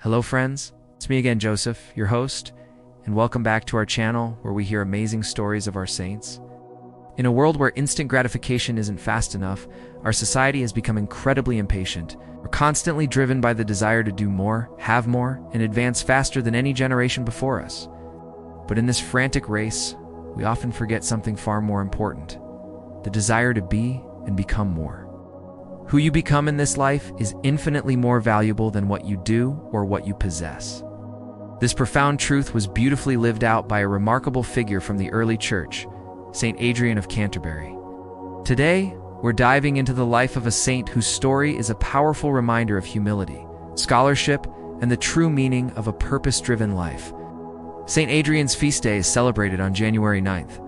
Hello friends, it's me again, Joseph, your host, and welcome back to our channel where we hear amazing stories of our saints. In a world where instant gratification isn't fast enough, our society has become incredibly impatient. We're constantly driven by the desire to do more, have more, and advance faster than any generation before us. But in this frantic race, we often forget something far more important: the desire to be and become more. Who you become in this life is infinitely more valuable than what you do or what you possess. This profound truth was beautifully lived out by a remarkable figure from the early church, Saint Adrian of Canterbury. Today, we're diving into the life of a saint whose story is a powerful reminder of humility, scholarship, and the true meaning of a purpose-driven life. Saint Adrian's feast day is celebrated on January 9th,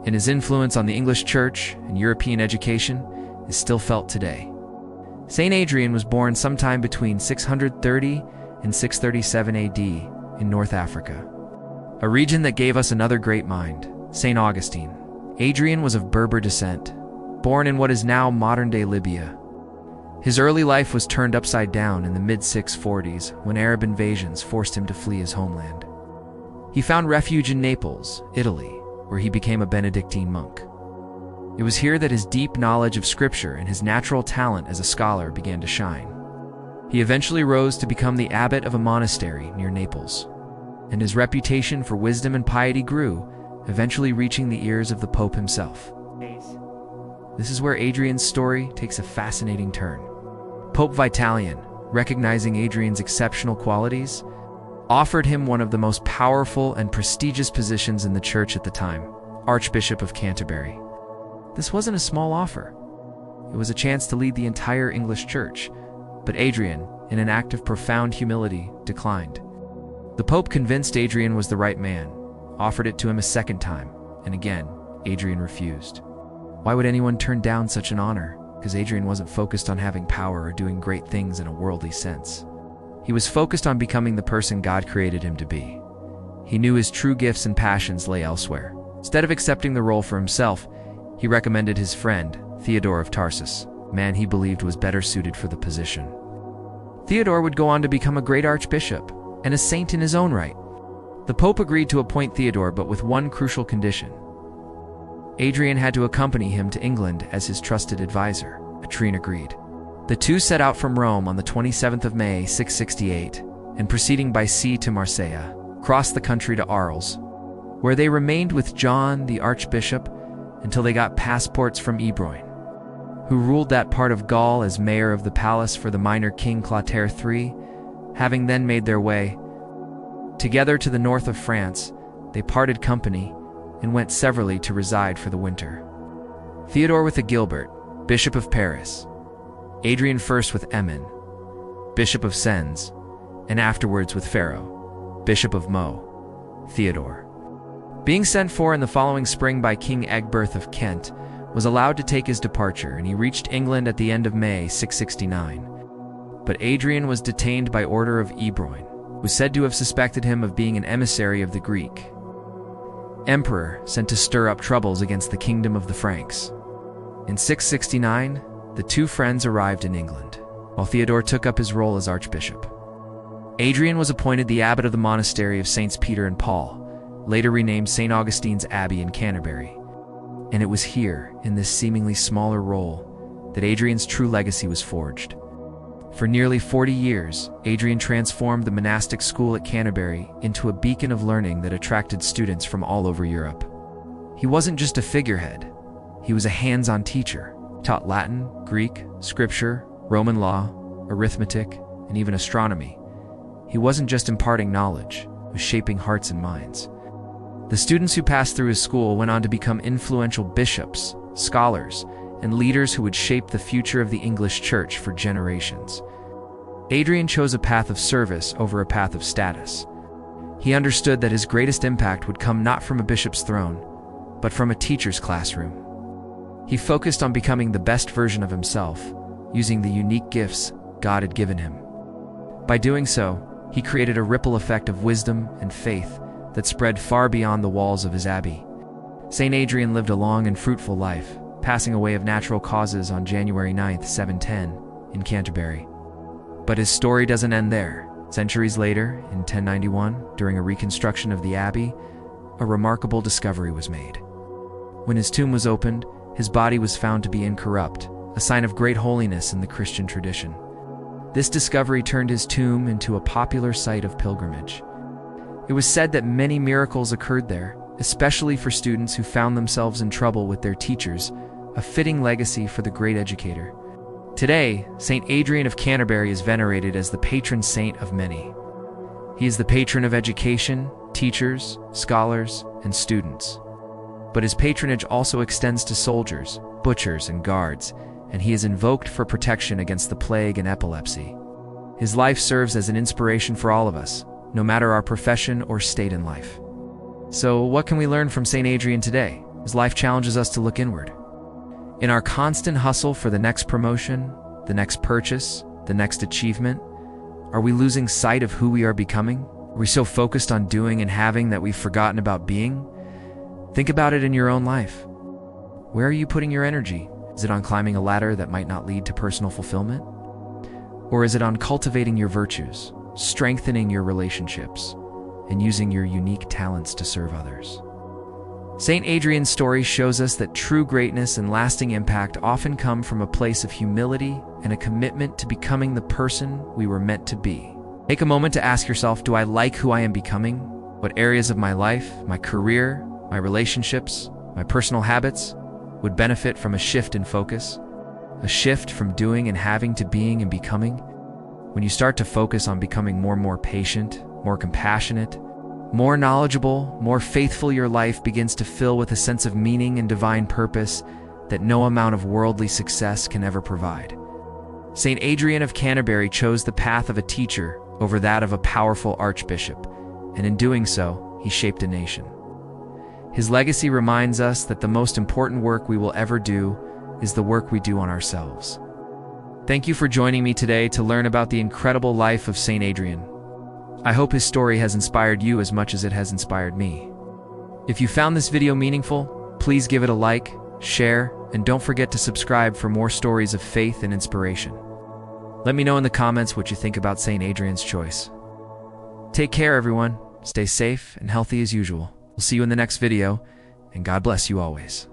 and his influence on the English Church and European education is still felt today. Saint Adrian was born sometime between 630 and 637 AD in North Africa, a region that gave us another great mind, Saint Augustine. Adrian was of Berber descent, born in what is now modern-day Libya. His early life was turned upside down in the mid-640s when Arab invasions forced him to flee his homeland. He found refuge in Naples, Italy, where he became a Benedictine monk. It was here that his deep knowledge of Scripture and his natural talent as a scholar began to shine. He eventually rose to become the abbot of a monastery near Naples, and his reputation for wisdom and piety grew, eventually reaching the ears of the Pope himself. This is where Adrian's story takes a fascinating turn. Pope Vitalian, recognizing Adrian's exceptional qualities, offered him one of the most powerful and prestigious positions in the church at the time, Archbishop of Canterbury. This wasn't a small offer. It was a chance to lead the entire English church, but Adrian, in an act of profound humility, declined. The Pope, convinced Adrian was the right man, offered it to him a second time, and again, Adrian refused. Why would anyone turn down such an honor? Because Adrian wasn't focused on having power or doing great things in a worldly sense. He was focused on becoming the person God created him to be. He knew his true gifts and passions lay elsewhere. Instead of accepting the role for himself, he recommended his friend, Theodore of Tarsus, a man he believed was better suited for the position. Theodore would go on to become a great archbishop and a saint in his own right. The Pope agreed to appoint Theodore, but with one crucial condition. Adrian had to accompany him to England as his trusted advisor. Adrian agreed. The two set out from Rome on the 27th of May, 668, and proceeding by sea to Marseille, crossed the country to Arles, where they remained with John, the archbishop, until they got passports from Ebroin, who ruled that part of Gaul as mayor of the palace for the minor king Clotaire III. Having then made their way together to the north of France, they parted company and went severally to reside for the winter. Theodore with Agilbert, Bishop of Paris, Adrian first with Emin, Bishop of Sens, and afterwards with Pharaoh, Bishop of Meaux. Theodore, being sent for in the following spring by King Egbert of Kent, was allowed to take his departure, and he reached England at the end of May 669. But Adrian was detained by order of Ebroin, who was said to have suspected him of being an emissary of the Greek emperor sent to stir up troubles against the kingdom of the Franks. In 669, the two friends arrived in England, while Theodore took up his role as archbishop. Adrian was appointed the abbot of the monastery of Saints Peter and Paul, later renamed St. Augustine's Abbey in Canterbury. And it was here, in this seemingly smaller role, that Adrian's true legacy was forged. For nearly 40 years, Adrian transformed the monastic school at Canterbury into a beacon of learning that attracted students from all over Europe. He wasn't just a figurehead. He was a hands-on teacher, taught Latin, Greek, scripture, Roman law, arithmetic, and even astronomy. He wasn't just imparting knowledge, he was shaping hearts and minds. The students who passed through his school went on to become influential bishops, scholars, and leaders who would shape the future of the English Church for generations. Adrian chose a path of service over a path of status. He understood that his greatest impact would come not from a bishop's throne, but from a teacher's classroom. He focused on becoming the best version of himself, using the unique gifts God had given him. By doing so, he created a ripple effect of wisdom and faith that spread far beyond the walls of his abbey. Saint Adrian lived a long and fruitful life, passing away of natural causes on January 9th, 710, in Canterbury. But his story doesn't end there. Centuries later, in 1091, during a reconstruction of the abbey, a remarkable discovery was made. When his tomb was opened, his body was found to be incorrupt, a sign of great holiness in the Christian tradition. This discovery turned his tomb into a popular site of pilgrimage. It was said that many miracles occurred there, especially for students who found themselves in trouble with their teachers, a fitting legacy for the great educator. Today, Saint Adrian of Canterbury is venerated as the patron saint of many. He is the patron of education, teachers, scholars, and students. But his patronage also extends to soldiers, butchers, and guards, and he is invoked for protection against the plague and epilepsy. His life serves as an inspiration for all of us, no matter our profession or state in life. So, what can we learn from Saint Adrian today, as life challenges us to look inward? In our constant hustle for the next promotion, the next purchase, the next achievement, are we losing sight of who we are becoming? Are we so focused on doing and having that we've forgotten about being? Think about it in your own life. Where are you putting your energy? Is it on climbing a ladder that might not lead to personal fulfillment? Or is it on cultivating your virtues, strengthening your relationships, and using your unique talents to serve others? Saint Adrian's story shows us that true greatness and lasting impact often come from a place of humility and a commitment to becoming the person we were meant to be. Take a moment to ask yourself, do I like who I am becoming? What areas of my life, my career, my relationships, my personal habits would benefit from a shift in focus? A shift from doing and having to being and becoming? When you start to focus on becoming more patient, more compassionate, more knowledgeable, more faithful, your life begins to fill with a sense of meaning and divine purpose that no amount of worldly success can ever provide. Saint Adrian of Canterbury chose the path of a teacher over that of a powerful archbishop, and in doing so, he shaped a nation. His legacy reminds us that the most important work we will ever do is the work we do on ourselves. Thank you for joining me today to learn about the incredible life of Saint Adrian. I hope his story has inspired you as much as it has inspired me. If you found this video meaningful, please give it a like, share, and don't forget to subscribe for more stories of faith and inspiration. Let me know in the comments what you think about Saint Adrian's choice. Take care, everyone. Stay safe and healthy as usual. We'll see you in the next video, and God bless you always.